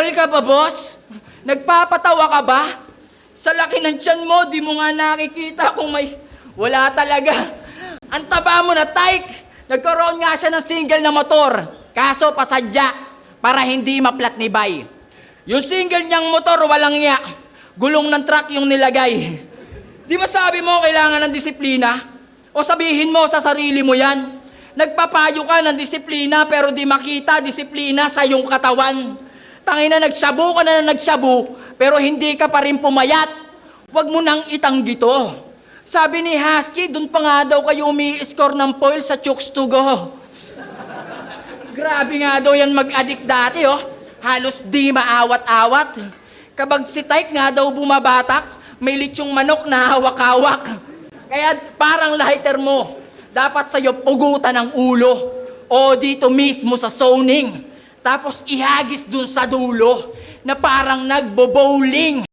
Normal ka ba, boss? Nagpapatawa ka ba? Sa laki ng tiyan mo, di mo nga nakikita kung may... Wala talaga. Ang taba mo na, Tyke. Nagkaroon nga siya ng single na motor. Kaso pasadya para hindi maplatnibay. Yung single niyang motor, walang iya. Gulong ng truck yung nilagay. Di ba sabi mo kailangan ng disiplina? O sabihin mo sa sarili mo yan? Nagpapayo ka ng disiplina pero di makita disiplina sa iyong katawan. Tangina, nagsyabu ka na nagsyabu pero hindi ka pa rin pumayat. Huwag mo nang itanggi to. Sabi ni Husky, dun pa nga daw kayo umi-score ng foil sa Chooks to Go. Grabe nga daw yan mag-addict dati, oh. Halos di maawat-awat. Kabag si Tyke nga daw bumabatak, may litsong manok na hawak-hawak. Kaya parang lighter mo, dapat sa'yo pugutan ang ulo. O dito mismo sa zoning. Tapos ihagis dun sa dulo na parang nagbo-bowling.